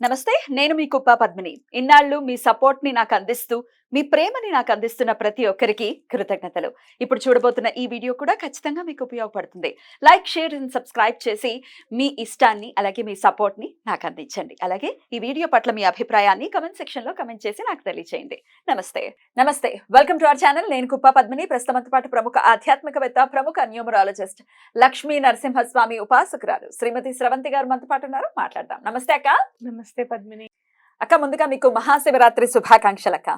నమస్తే. నేను మీ కుప్ప పద్మిని. ఇన్నాళ్ళు మీ సపోర్ట్‌ని నాకందిస్తూ, మీ ప్రేమని నాకందిస్తున్న ప్రతి ఒక్కరికి కృతజ్ఞతలు. ఇప్పుడు చూడబోతున్న ఈ వీడియో కూడా ఖచ్చితంగా మీకు ఉపయోగపడుతుంది. లైక్, షేర్ అండ్ సబ్స్క్రైబ్ చేసి మీ ఇష్టాన్ని, అలాగే మీ సపోర్ట్‌ని నాకందించండి. అలాగే ఈ వీడియో పట్ల మీ అభిప్రాయాన్ని కామెంట్ సెక్షన్‌లో కామెంట్ చేసి నాకు తెలియజేయండి. నమస్తే. నమస్తే. Welcome to our channel. నేను కుప్ప పద్మిని. ప్రస్తుతం మనతో పాటు ప్రముఖ ఆధ్యాత్మికవేత్త, ప్రముఖ న్యూమరాలజిస్ట్, లక్ష్మీ నరసింహస్వామి ఉపాసకురాలు శ్రీమతి స్రవంతి గారు మనతో పాటు ఉన్నారు. మాట్లాడదాం. నమస్తే అక్క. నమస్తే పద్మిని. అక్క, ముందుగా మీకు మహాశివరాత్రి శుభాకాంక్షలు అక్క.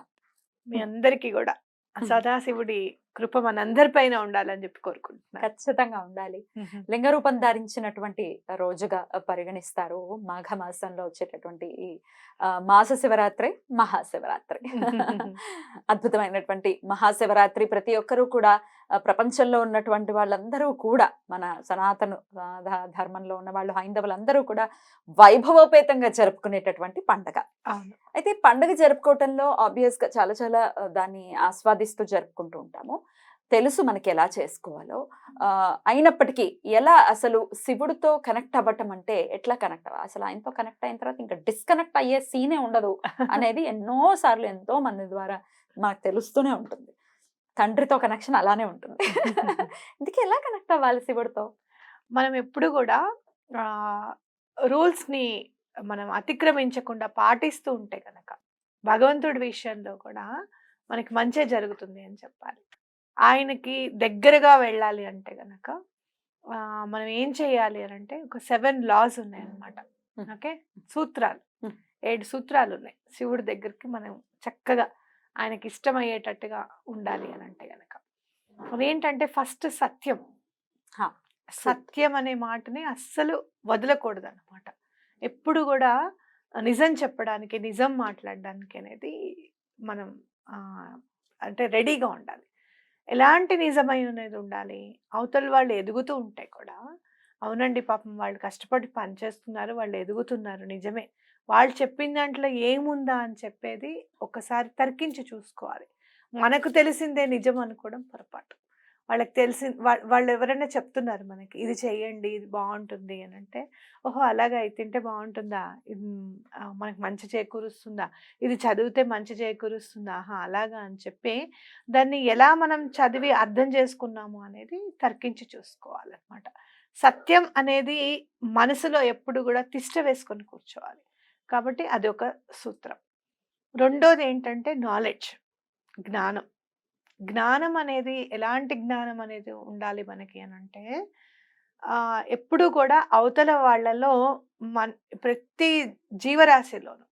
మీ అందరికీ కూడా సదాశివుడి కృప మనందరిపైన ఉండాలని చెప్పి కోరుకుంటున్నాను. ఖచ్చితంగా ఉండాలి. లింగ రూపం ధరించినటువంటి రోజుగా పరిగణిస్తారు మాఘ మాసంలో వచ్చేటటువంటి ఈ మాస శివరాత్రి, మహాశివరాత్రి. అద్భుతమైనటువంటి మహాశివరాత్రి ప్రతి ఒక్కరూ కూడా ప్రపంచంలో ఉన్నటువంటి వాళ్ళందరూ కూడా, మన సనాతన ధర్మంలో ఉన్న వాళ్ళు, హైందవులందరూ కూడా వైభవోపేతంగా జరుపుకునేటటువంటి పండగ. అయితే పండుగ జరుపుకోవటంలో ఆబ్వియస్ గా చాలా చాలా దాన్ని ఆస్వాదిస్తూ జరుపుకుంటూ ఉంటాము. తెలుసు మనకి ఎలా చేసుకోవాలో. అయినప్పటికీ ఎలా అసలు శివుడితో కనెక్ట్ అవ్వటం అంటే ఎట్లా కనెక్ట్ అవ్వాలి, అసలు ఆయనతో కనెక్ట్ అయిన తర్వాత ఇంకా డిస్కనెక్ట్ అయ్యే సీనే ఉండదు అనేది ఎన్నో సార్లు ఎంతో మంది ద్వారా మనకు తెలుస్తూనే ఉంటుంది. తండ్రితో కనెక్షన్ అలానే ఉంటుంది. ఇందుకే ఎలా కనెక్ట్ అవ్వాలి శివుడితో? మనం ఎప్పుడు కూడా రూల్స్ ని మనం అతిక్రమించకుండా పాటిస్తూ ఉంటే కనుక భగవంతుడి విషయంలో కూడా మనకి మంచే జరుగుతుంది అని చెప్పాలి. ఆయనకి దగ్గరగా వెళ్ళాలి అంటే గనక మనం ఏం చేయాలి అని అంటే ఒక 7 laws ఉన్నాయి అన్నమాట. ఓకే, సూత్రాలు, 7 సూత్రాలు ఉన్నాయి. శివుడి దగ్గరికి మనం చక్కగా ఆయనకి ఇష్టమయ్యేటట్టుగా ఉండాలి అని అంటే గనక అదేంటంటే ఫస్ట్ సత్యం. సత్యం అనే మాటని అస్సలు వదలకూడదు అన్నమాట. ఎప్పుడు కూడా నిజం చెప్పడానికి, నిజం మాట్లాడడానికి అనేది మనం అంటే రెడీగా ఉండాలి. ఎలాంటి నిజమై అనేది ఉండాలి. అవతల వాళ్ళు ఎదుగుతూ ఉంటే కూడా, అవునండి పాపం వాళ్ళు కష్టపడి పనిచేస్తున్నారు, వాళ్ళు ఎదుగుతున్నారు నిజమే, వాళ్ళు చెప్పిన దాంట్లో ఏముందా అని చెప్పేది ఒకసారి తర్కించి చూసుకోవాలి. మనకు తెలిసిందే నిజం అనుకోవడం పొరపాటు. వాళ్ళకి తెలిసి వాళ్ళు ఎవరైనా చెప్తున్నారు మనకి, ఇది చెయ్యండి, ఇది బాగుంటుంది అని అంటే, ఓహో అలాగా ఇది తింటే బాగుంటుందా, ఇది మనకి మంచి చేకూరుస్తుందా, ఇది చదివితే మంచి చేకూరుస్తుందా, ఆహా అలాగా అని చెప్పి దాన్ని ఎలా మనం చదివి అర్థం చేసుకున్నాము అనేది తర్కించి చూసుకోవాలన్నమాట. సత్యం అనేది మనసులో ఎప్పుడు కూడా తిష్ట వేసుకొని కూర్చోవాలి. కాబట్టి అది ఒక సూత్రం. రెండోది ఏంటంటే నాలెడ్జ్, జ్ఞానం. జ్ఞానం అనేది ఎలాంటి జ్ఞానం అనేది ఉండాలి మనకి అని అంటే, ఎప్పుడు కూడా అవతల వాళ్ళలో ప్రతి జీవరాశిలోను,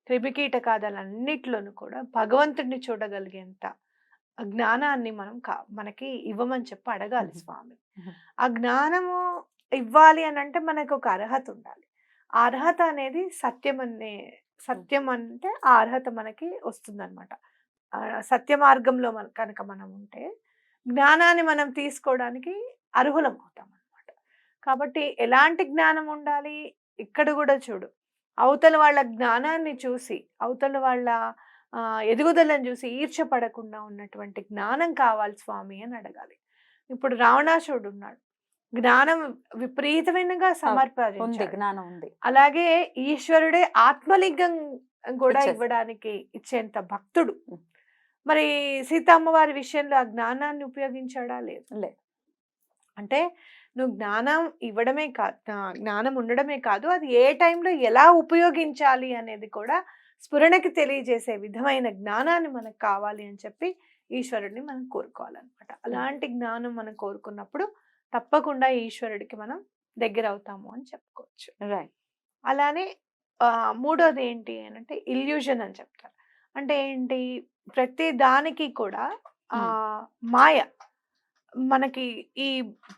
క్రిమికీటకాదులన్నిట్లోనూ కూడా భగవంతుడిని చూడగలిగేంత జ్ఞానాన్ని మనకి ఇవ్వమని చెప్పి అడగాలి స్వామి. ఆ జ్ఞానము ఇవ్వాలి అని అంటే మనకు ఒక అర్హత ఉండాలి. ఆ అర్హత అనేది సత్యం అంటే ఆ అర్హత మనకి వస్తుందన్నమాట. సత్య మార్గంలో కనుక మనం ఉంటే జ్ఞానాన్ని మనం తీసుకోవడానికి అర్హులం అవుతాం అన్నమాట. కాబట్టి ఎలాంటి జ్ఞానం ఉండాలి ఇక్కడ కూడా చూడు, అవతల వాళ్ళ జ్ఞానాన్ని చూసి, అవతల వాళ్ళ ఎదుగుదలను చూసి ఈర్ష్యపడకుండా ఉన్నటువంటి జ్ఞానం కావాలి స్వామి అని అడగాలి. ఇప్పుడు రావణాసురుడు ఉన్నాడు, జ్ఞానం విపరీతమైనగా సమర్పించాడు. అలాగే ఈశ్వరుడే ఆత్మలింగం కూడా ఇవ్వడానికి ఇచ్చేంత భక్తుడు. మరి సీతమ్మ వారి విషయంలో ఆ జ్ఞానాన్ని ఉపయోగించాడా? లేదు. అంటే నువ్వు జ్ఞానం ఇవ్వడమే కాదు, జ్ఞానం ఉండడమే కాదు, అది ఏ టైంలో ఎలా ఉపయోగించాలి అనేది కూడా స్ఫురణకి తెలియజేసే విధమైన జ్ఞానాన్ని మనకు కావాలి అని చెప్పి ఈశ్వరుడిని మనం కోరుకోవాలన్నమాట. అలాంటి జ్ఞానం మనం కోరుకున్నప్పుడు తప్పకుండా ఈశ్వరుడికి మనం దగ్గర అవుతాము అని చెప్పుకోవచ్చు. అలానే మూడోది ఏంటి అని అంటే ఇల్యూజన్ అని చెప్తారు. అంటే ఏంటి, ప్రతి దానికి కూడా మాయ. మనకి ఈ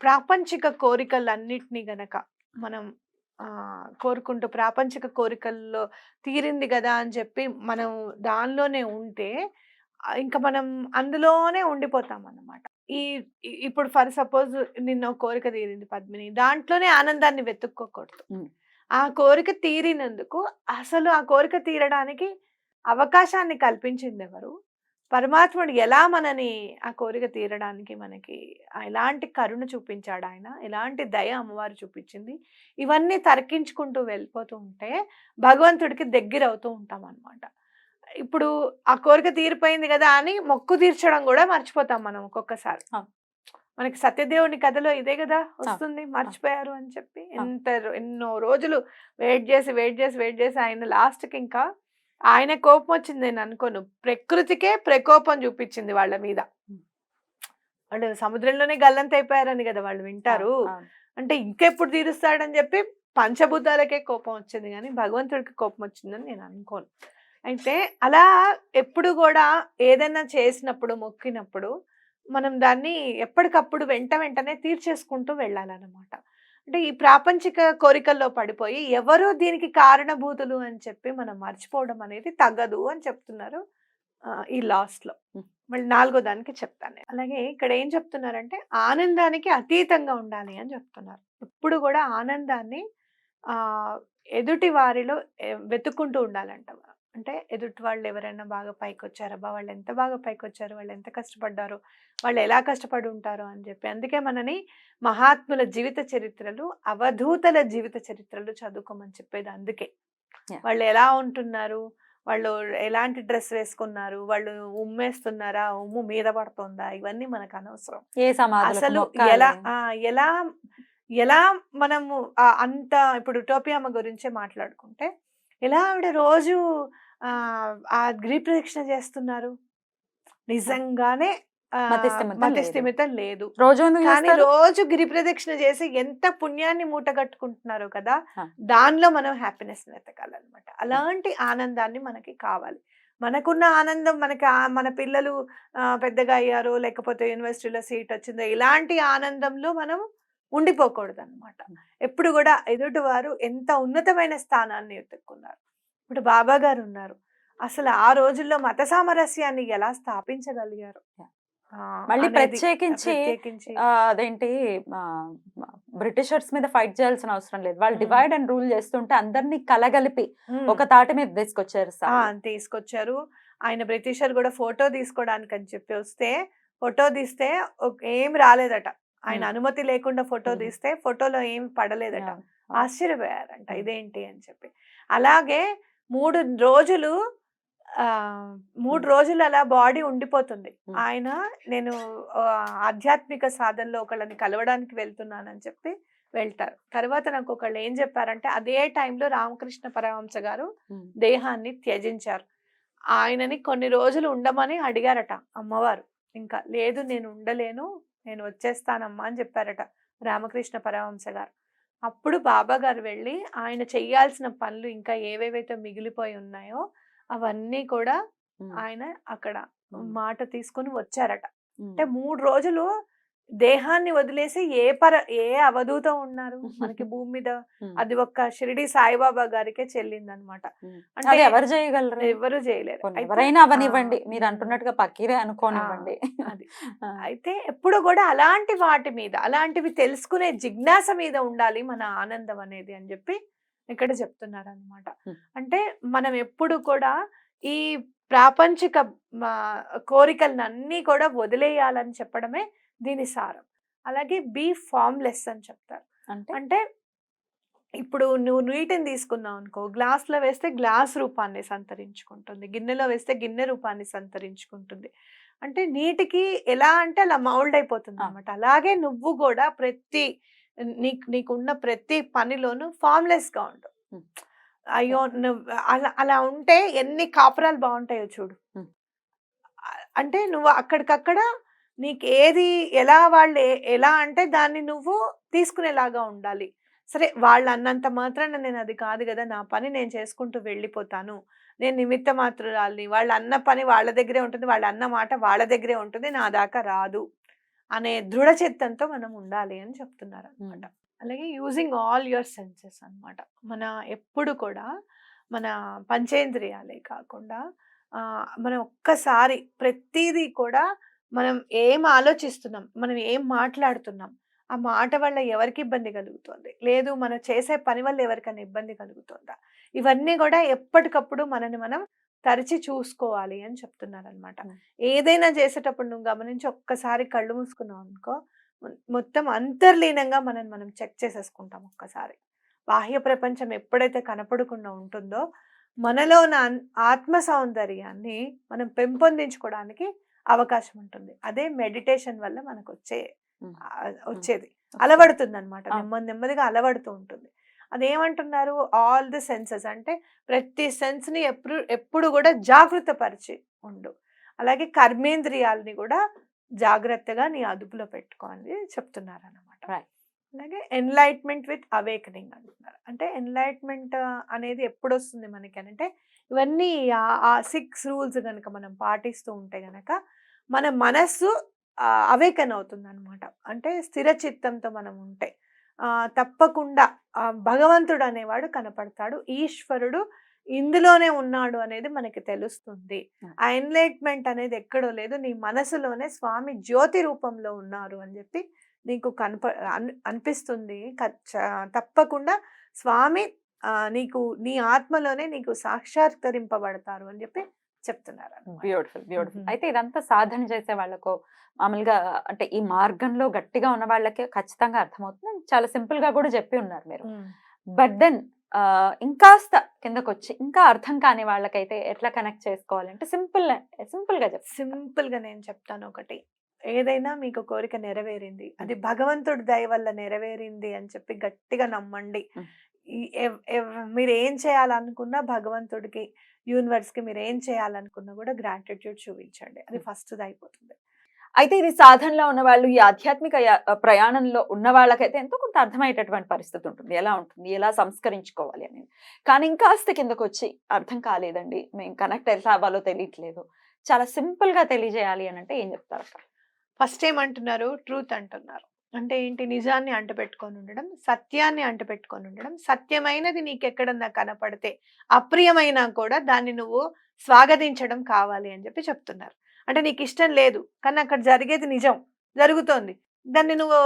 ప్రాపంచిక కోరికలన్నిటినీ గనక మనం కోరుకుంటూ ప్రాపంచిక కోరికల్లో తీరింది కదా అని చెప్పి మనం దానిలోనే ఉంటే ఇంకా మనం అందులోనే ఉండిపోతాం అన్నమాట. ఇప్పుడు ఫర్ సపోజ్ నిన్న కోరిక తీరింది పద్మిని, దాంట్లోనే ఆనందాన్ని వెతుక్కోకూడదు. ఆ కోరిక తీరినందుకు అసలు ఆ కోరిక తీరడానికి అవకాశాన్ని కల్పించింది ఎవరు? పరమాత్ముడు ఎలా మనని ఆ కోరిక తీరడానికి మనకి ఎలాంటి కరుణ చూపించాడు ఆయన, ఎలాంటి దయ అమ్మవారు చూపించింది, ఇవన్నీ తర్కించుకుంటూ వెళ్ళిపోతూ ఉంటే భగవంతుడికి దగ్గర అవుతూ ఉంటాం అనమాట. ఇప్పుడు ఆ కోరిక తీరిపోయింది కదా అని మొక్కు తీర్చడం కూడా మర్చిపోతాం మనం ఒక్కొక్కసారి. మనకి సత్యదేవుని కథలో ఇదే కదా వస్తుంది, మర్చిపోయారు అని చెప్పి. ఎన్నో రోజులు వెయిట్ చేసి ఆయన లాస్ట్కి ఇంకా ఆయన కోపం వచ్చింది నేను అనుకోను, ప్రకృతికే ప్రకోపం చూపించింది వాళ్ళ మీద. వాళ్ళు సముద్రంలోనే గల్లంత అయిపోయారని కదా వాళ్ళు వింటారు. అంటే ఇంకెప్పుడు తీరుస్తాడని చెప్పి పంచభూతాలకే కోపం వచ్చింది, కానీ భగవంతుడికి కోపం వచ్చిందని నేను అనుకోను. అయితే అలా ఎప్పుడు కూడా ఏదైనా చేసినప్పుడు, మొక్కినప్పుడు మనం దాన్ని ఎప్పటికప్పుడు వెంటనే తీర్చేసుకుంటూ వెళ్ళాలన్నమాట. అంటే ఈ ప్రాపంచిక కోరికల్లో పడిపోయి ఎవరో దీనికి కారణభూతులు అని చెప్పి మనం మర్చిపోవడం అనేది తగదు అని చెప్తున్నారు ఈ లాస్ట్ లో. మళ్ళీ 4వ దానికి చెప్తాను. అలాగే ఇక్కడ ఏం చెప్తున్నారంటే ఆనందానికి అతీతంగా ఉండాలి అని చెప్తున్నారు. ఎప్పుడు కూడా ఆనందాన్ని ఆ ఎదుటి వారిలో వెతుక్కుంటూ ఉండాలంట మనం. అంటే ఎదుటి వాళ్ళు ఎవరైనా బాగా పైకి వచ్చారబ్బా, వాళ్ళు ఎంత బాగా పైకి వచ్చారు, వాళ్ళు ఎంత కష్టపడ్డారు, వాళ్ళు ఎలా కష్టపడి ఉంటారో అని చెప్పి. అందుకే మనని మహాత్ముల జీవిత చరిత్రలు, అవధూతల జీవిత చరిత్రలు చదువుకోమని చెప్పేది అందుకే. వాళ్ళు ఎలా ఉంటున్నారు, వాళ్ళు ఎలాంటి డ్రెస్ వేసుకున్నారు, వాళ్ళు ఉమ్మేస్తున్నారా, ఉమ్ము మీద పడుతుందా, ఇవన్నీ మనకు అనవసరం. అసలు ఎలా ఎలా ఎలా మనము అంత ఇప్పుడు టోపియమ్మ గురించే మాట్లాడుకుంటే ఎలా ఆవిడ రోజు ఆ గిరి ప్రదక్షిణ చేస్తున్నారు, నిజంగానే మతిస్థిమితం లేదు. కానీ రోజు గిరి ప్రదక్షిణ చేసి ఎంత పుణ్యాన్ని మూటగట్టుకుంటున్నారో కదా, దానిలో మనం హ్యాపీనెస్ వెతకాలన్నమాట. అలాంటి ఆనందాన్ని మనకి కావాలి. మనకున్న ఆనందం మనకి మన పిల్లలు పెద్దగా అయ్యారో, లేకపోతే యూనివర్సిటీలో సీట్ వచ్చిందో, ఇలాంటి ఆనందంలో మనం ఉండిపోకూడదు అనమాట. ఎప్పుడు కూడా ఎదుటి వారు ఎంత ఉన్నతమైన స్థానాన్ని ఎత్తుక్కున్నారు. ఇప్పుడు బాబా గారు ఉన్నారు, అసలు ఆ రోజుల్లో మత సామరస్యాన్ని ఎలా స్థాపించగలిగారు. మళ్ళీ ప్రత్యేకించి అదేంటి బ్రిటిషర్స్ మీద ఫైట్ చేయాల్సిన అవసరం లేదు. వాళ్ళు డివైడ్ అండ్ రూల్ చేస్తుంటే అందరినీ కలగలిపి ఒక తాటి మీద తీసుకొచ్చారు. ఆయన బ్రిటిషర్ కూడా ఫోటో తీసుకోవడానికి అని చెప్పి వస్తే, ఫోటో తీస్తే ఏం రాలేదట. ఆయన అనుమతి లేకుండా ఫోటో తీస్తే ఫోటోలో ఏం పడలేదట. ఆశ్చర్యపోయారంట ఇదేంటి అని చెప్పి. అలాగే 3 రోజులు 3 రోజులు అలా బాడీ ఉండిపోతుంది. ఆయన నేను ఆధ్యాత్మిక సాధనలో ఒకళ్ళని కలవడానికి వెళ్తున్నానని చెప్పి వెళ్తారు. తర్వాత నాకు ఒకళ్ళు ఏం చెప్పారంటే అదే టైంలో రామకృష్ణ పరమహంస గారు దేహాన్ని త్యజించారు. ఆయనని కొన్ని రోజులు ఉండమని అడిగారట అమ్మవారు. ఇంకా లేదు, నేను ఉండలేను, నేను వచ్చేస్తానమ్మా అని చెప్పారట రామకృష్ణ పరమహంస గారు. అప్పుడు బాబా గారు వెళ్ళి ఆయన చెయ్యాల్సిన పనులు ఇంకా ఏవేవైతే మిగిలిపోయి ఉన్నాయో అవన్నీ కూడా ఆయన అక్కడ మాట తీసుకుని వచ్చారట. అంటే 3 రోజులు దేహాన్ని వదిలేసి ఏ అవధూత ఉన్నారు మనకి భూమి మీద, అది ఒక్క షిరిడి సాయిబాబా గారికే చెల్లింది అనమాట. అంటే ఎవరు చేయగలరు, ఎవరు చేయలేరు. ఎవరైనా అవనివ్వండి, మీరు అంటున్నట్టుగా పక్కీరే అనుకోనివ్వండి. అది అయితే ఎప్పుడు కూడా అలాంటి వాటి మీద, అలాంటివి తెలుసుకునే జిజ్ఞాస మీద ఉండాలి మన ఆనందం అనేది అని చెప్పి ఇక్కడ చెప్తున్నారు అనమాట. అంటే మనం ఎప్పుడు కూడా ఈ ప్రాపంచిక కోరికలను అన్ని కూడా వదిలేయాలని చెప్పడమే దీని సారం. అలాగే బీ ఫార్మ్లెస్ అని చెప్తారు. అంటే ఇప్పుడు నువ్వు నీటిని తీసుకున్నావు అనుకో, గ్లాస్లో వేస్తే గ్లాస్ రూపాన్ని సంతరించుకుంటుంది, గిన్నెలో వేస్తే గిన్నె రూపాన్ని సంతరించుకుంటుంది. అంటే నీటికి ఎలా అంటే అలా మౌల్డ్ అయిపోతుంది అనమాట. అలాగే నువ్వు కూడా నీకున్న ప్రతి పనిలోనూ ఫార్మ్లెస్ గా ఉండు. అయ్యో నువ్వు అలా ఉంటే ఎన్ని కాపురాలు బాగుంటాయో చూడు. అంటే నువ్వు అక్కడికక్కడ నీకు ఏది వాళ్ళు ఎలా అంటే దాన్ని నువ్వు తీసుకునేలాగా ఉండాలి. సరే వాళ్ళు అన్నంత మాత్రాన నేను అది కాదు కదా, నా పని నేను చేసుకుంటూ వెళ్ళిపోతాను, నేను నిమిత్త మాత్రురాలిని, వాళ్ళు అన్న పని వాళ్ళ దగ్గరే ఉంటుంది, వాళ్ళు అన్న మాట వాళ్ళ దగ్గరే ఉంటుంది, నా దాకా రాదు అనే దృఢ చిత్తంతో మనం ఉండాలి అని చెప్తున్నారు అనమాట. అలాగే యూజింగ్ ఆల్ యువర్ సెన్సెస్ అనమాట. మన ఎప్పుడు కూడా మన పంచేంద్రియాలే కాకుండా మనం ఒక్కసారి ప్రతిదీ కూడా మనం ఏం ఆలోచిస్తున్నాం, మనం ఏం మాట్లాడుతున్నాం, ఆ మాట వల్ల ఎవరికి ఇబ్బంది కలుగుతుంది, లేదు మనం చేసే పని వల్ల ఎవరికైనా ఇబ్బంది కలుగుతుందా, ఇవన్నీ కూడా ఎప్పటికప్పుడు మనని మనం తరిచి చూసుకోవాలి అని చెప్తున్నారు అనమాట. Hmm. ఏదైనా చేసేటప్పుడు నువ్వు గమనించి ఒక్కసారి కళ్ళు మూసుకున్నావు అనుకో, మొత్తం అంతర్లీనంగా మనం చెక్ చేసేసుకుంటాం ఒక్కసారి. బాహ్య ప్రపంచం ఎప్పుడైతే కనపడకుండా ఉంటుందో మనలో ఉన్న ఆత్మ సౌందర్యాన్ని మనం పెంపొందించుకోవడానికి అవకాశం ఉంటుంది. అదే మెడిటేషన్ వల్ల మనకు వచ్చేది అలవడుతుంది అనమాట. నెమ్మదిగా అలవడుతూ ఉంటుంది. అదేమంటున్నారు, ఆల్ ది సెన్సెస్ అంటే ప్రతి సెన్స్ ని ఎప్పుడు కూడా జాగృత పరిచి ఉండు. అలాగే కర్మేంద్రియాలని కూడా జాగ్రత్తగా నీ అదుపులో పెట్టుకోవాలి చెప్తున్నారు అన్నమాట. అలాగే ఎన్లైట్మెంట్ విత్ అవేకనింగ్ అంటున్నారు. అంటే ఎన్లైట్మెంట్ అనేది ఎప్పుడు వస్తుంది మనకి అంటే ఇవన్నీ ఆ 6 రూల్స్ కనుక మనం పాటిస్తూ ఉంటే గనక మన మనస్సు అవేకన్ అవుతుంది అనమాట. అంటే స్థిర చిత్తంతో మనం ఉంటే తప్పకుండా భగవంతుడు అనేవాడు కనపడతాడు, ఈశ్వరుడు ఇందులోనే ఉన్నాడు అనేది మనకి తెలుస్తుంది. ఆ ఎన్లైట్మెంట్ అనేది ఎక్కడో లేదు, నీ మనసులోనే స్వామి జ్యోతి రూపంలో ఉన్నారు అని చెప్పి నీకు అనిపిస్తుంది. తప్పకుండా స్వామి నీకు నీ ఆత్మలోనే నీకు సాక్షాత్కరింపబడతారు అని చెప్పి చెప్తున్నారు. బ్యూటిఫుల్. అయితే ఇదంతా సాధన చేసే వాళ్ళకు మామూలుగా అంటే ఈ మార్గంలో గట్టిగా ఉన్న వాళ్ళకి ఖచ్చితంగా అర్థమవుతుంది. చాలా సింపుల్ గా కూడా చెప్పి ఉన్నారు మీరు. బట్ దెన్ ఇంకాస్త కిందకు వచ్చి ఇంకా అర్థం కాని వాళ్ళకైతే ఎట్లా కనెక్ట్ చేసుకోవాలంటే సింపుల్ గా సింపుల్ గా నేను చెప్తాను. ఒకటి, ఏదైనా మీకు కోరిక నెరవేరింది, అది భగవంతుడి దయ వల్ల నెరవేరింది అని చెప్పి గట్టిగా నమ్మండి. మీరు ఏం చేయాలనుకున్నా భగవంతుడికి, యూనివర్స్ కి మీరు ఏం చేయాలనుకున్నా కూడా గ్రాటిట్యూడ్ చూపించండి. అది ఫస్ట్ అయిపోతుంది. అయితే ఇది సాధనలో ఉన్న వాళ్ళు, ఈ ఆధ్యాత్మిక ప్రయాణంలో ఉన్న వాళ్ళకైతే ఎంతో కొంత అర్థమయ్యేటటువంటి పరిస్థితి ఉంటుంది, ఎలా ఉంటుంది, ఎలా సంస్కరించుకోవాలి అనేది. కానీ ఇంకాస్త కిందకు వచ్చి అర్థం కాలేదండి, మేము కనెక్ట్ ఎలా అవ్వాలో తెలియట్లేదు, చాలా సింపుల్ గా తెలియజేయాలి అని అంటే ఏం చెప్తారు అక్క? ఫస్ట్ ఏమంటున్నారు, ట్రూత్ అంటున్నారు. అంటే ఏంటి, నిజాన్ని అంటపెట్టుకొని ఉండడం, సత్యాన్ని అంటపెట్టుకొని ఉండడం. సత్యమైనది నీకెక్కడన్నా కనపడితే అప్రియమైనా కూడా దాన్ని నువ్వు స్వాగతించడం కావాలి అని చెప్పి చెప్తున్నారు. అంటే నీకు ఇష్టం లేదు కానీ అక్కడ జరిగేది నిజం జరుగుతోంది, దాన్ని నువ్వు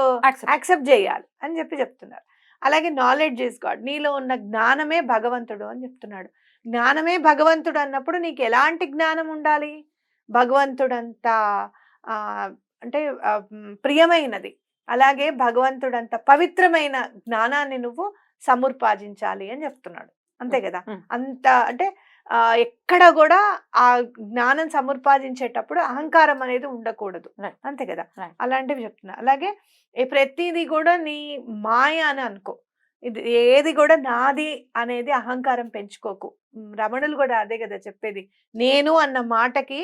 యాక్సెప్ట్ చేయాలి అని చెప్పి చెప్తున్నారు. అలాగే నాలెడ్జ్ ఈజ్ గాడ్, నీలో ఉన్న జ్ఞానమే భగవంతుడు అని చెప్తున్నాడు. జ్ఞానమే భగవంతుడు అన్నప్పుడు నీకు ఎలాంటి జ్ఞానం ఉండాలి, భగవంతుడంతా అంటే ప్రియమైనది, అలాగే భగవంతుడంత పవిత్రమైన జ్ఞానాన్ని నువ్వు సముపార్జించాలి అని చెప్తున్నాడు. అంతే కదా. అంత అంటే ఎక్కడ కూడా ఆ జ్ఞానం సముపార్జించేటప్పుడు అహంకారం అనేది ఉండకూడదు. అంతే కదా. అలాంటివి చెప్తున్నా. అలాగే ప్రతిదీ కూడా నీ మాయ అని అనుకో, ఇది ఏది కూడా నాది అనేది అహంకారం పెంచుకోకు. రమణులు కూడా అదే కదా చెప్పేది, నేను అన్న మాటకి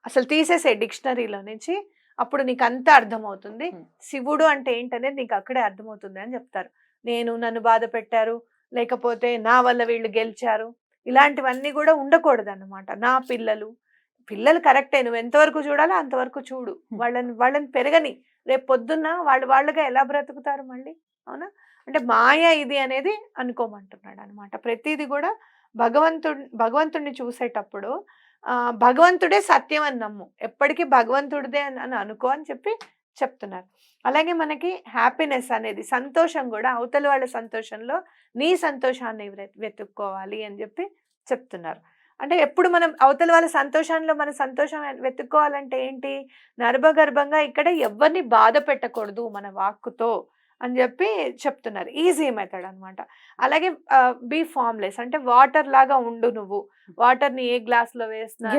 అసలు తీసేసే డిక్షనరీలో నుంచి, అప్పుడు నీకు అంతా అర్థమవుతుంది. శివుడు అంటే ఏంటనేది నీకు అక్కడే అర్థమవుతుంది అని చెప్తారు. నన్ను బాధ పెట్టారు, లేకపోతే నా వల్ల వీళ్ళు గెలిచారు, ఇలాంటివన్నీ కూడా ఉండకూడదు అన్నమాట. నా పిల్లలు కరెక్టే, నువ్వు ఎంతవరకు చూడాలో అంతవరకు చూడు, వాళ్ళని పెరగని, రేపు పొద్దున్న వాళ్ళుగా ఎలా బ్రతుకుతారు మళ్ళీ, అవునా. అంటే మాయ ఇది అనేది అనుకోమంటున్నాడు అనమాట. ప్రతిదీ కూడా భగవంతుడిని చూసేటప్పుడు భగవంతుడే సత్యం అని నమ్ము, ఎప్పటికీ భగవంతుడిదే అని అనుకో అని చెప్పి చెప్తున్నారు. అలాగే మనకి హ్యాపీనెస్ అనేది, సంతోషం కూడా అవతల వాళ్ళ సంతోషంలో నీ సంతోషాన్ని వెతుక్కోవాలి అని చెప్పి చెప్తున్నారు. అంటే ఎప్పుడు మనం అవతల వాళ్ళ సంతోషంలో మన సంతోషం వెతుక్కోవాలంటే ఏంటి, నర్భగర్భంగా ఇక్కడ ఎవరిని బాధ పెట్టకూడదు మన వాక్కుతో అని చెప్పి చెప్తున్నారు. ఈజీ మెథడ్ అనమాట. అలాగే బీ ఫార్మ్లెస్, అంటే వాటర్ లాగా ఉండు, నువ్వు వాటర్ ని ఏ గ్లాస్ లో వేసినా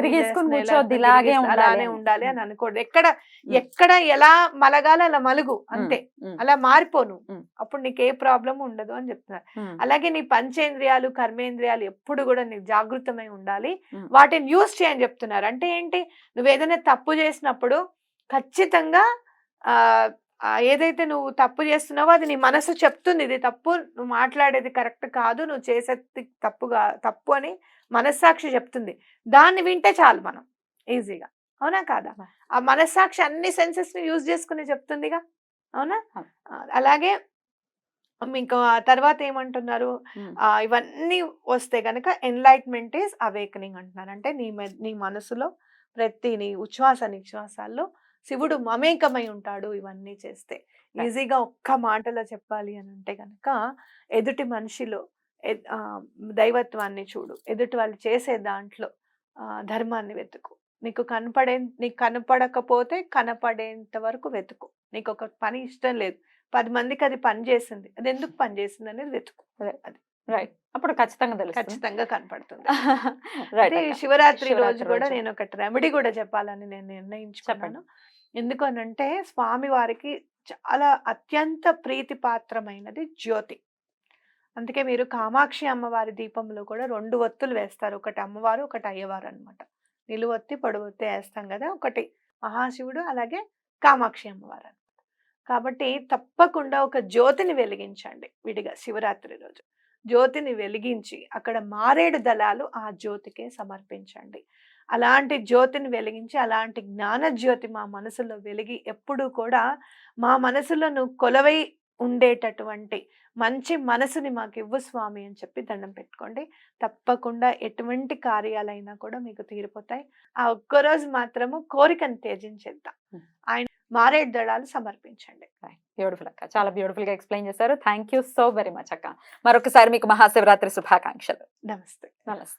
అలానే ఉండాలి అని అనకూడదు. ఎక్కడ ఎలా మలగాలి అలా మలుగు, అంతే, అలా మారిపోను, అప్పుడు నీకు ఏ ప్రాబ్లం ఉండదు అని చెప్తున్నారు. అలాగే నీ పంచేంద్రియాలు కర్మేంద్రియాలు ఎప్పుడు కూడా నీకు జాగృతమై ఉండాలి, వాటిని యూజ్ చేయని చెప్తున్నారు. అంటే ఏంటి, నువ్వు ఏదైనా తప్పు చేసినప్పుడు ఖచ్చితంగా ఏదైతే నువ్వు తప్పు చేస్తున్నావో అది నీ మనసు చెప్తుంది, ఇది తప్పు, నువ్వు మాట్లాడేది కరెక్ట్ కాదు, నువ్వు చేసేది తప్పు అని మనస్సాక్షి చెప్తుంది. దాన్ని వింటే చాలు మనం ఈజీగా, అవునా కాదా. ఆ మనస్సాక్షి అన్ని సెన్సెస్ ని యూజ్ చేసుకుని చెప్తుందిగా, అవునా. అలాగే మీకు తర్వాత ఏమంటున్నారు, ఇవన్నీ వస్తే గనక ఎన్లైట్మెంట్ ఈజ్ అవేకనింగ్ అంటున్నారు. అంటే నీ మనసులో ప్రతి నీ ఉచ్ఛ్వాస నిశ్వాసాల్లో శివుడు మమేకమై ఉంటాడు ఇవన్నీ చేస్తే. ఈజీగా ఒక్క మాటలో చెప్పాలి అని అంటే కనుక, ఎదుటి మనిషిలో దైవత్వాన్ని చూడు, ఎదుటి వాళ్ళు చేసే దాంట్లో ధర్మాన్ని వెతుకు. నీకు కనపడకపోతే కనపడేంత వరకు వెతుకు. నీకు ఒక పని ఇష్టం లేదు, 10 మందికి అది పని చేసింది, అది ఎందుకు పని చేసింది అనేది వెతుకు. అది రైట్. అప్పుడు ఖచ్చితంగా తెలుస్తుంది. ఖచ్చితంగా కనపడుతుంది. రైట్ అయితే అక్క. శివరాత్రి రోజు శివరాత్రి కూడా రోజు. నేను ఒకటి రెమెడీ కూడా చెప్పాలని నేను నిర్ణయించుకున్నాను. ఎందుకనంటే స్వామి వారికి చాలా అత్యంత ప్రీతిపాత్రమైనది జ్యోతి. అందుకే మీరు కామాక్షి అమ్మవారి దీపంలో కూడా 2 ఒత్తులు వేస్తారు. ఒకటి అమ్మవారు, ఒకటి అయ్యవారు అన్నమాట. నిలువొత్తి పొడవొత్తి వేస్తాం కదా, ఒకటి మహాశివుడు, అలాగే కామాక్షి అమ్మవారు అన్నమాట. కాబట్టి తప్పకుండా ఒక జ్యోతిని వెలిగించండి విడిగా శివరాత్రి రోజు. జ్యోతిని వెలిగించి అక్కడ మారేడు దళాలు ఆ జ్యోతికే సమర్పించండి. అలాంటి జ్యోతిని వెలిగించి, అలాంటి జ్ఞాన జ్యోతి మా మనసులో వెలిగి ఎప్పుడూ కూడా మా మనసులో నువ్వు కొలవై ఉండేటటువంటి మంచి మనసుని మాకు ఇవ్వు స్వామి అని చెప్పి దండం పెట్టుకోండి. తప్పకుండా ఎటువంటి కార్యాలైనా కూడా మీకు తీరిపోతాయి. ఆ ఒక్కరోజు మాత్రము కోరికను త్యజించేద్దాం. ఆయన మారేడు దళాలు సమర్పించండి. బ్యూటిఫుల్ అక్క, చాలా బ్యూటిఫుల్ గా ఎక్స్ప్లెయిన్ చేశారు. Thank you so very much అక్క. మరొకసారి మీకు మహాశివరాత్రి శుభాకాంక్షలు. నమస్తే. నమస్తే.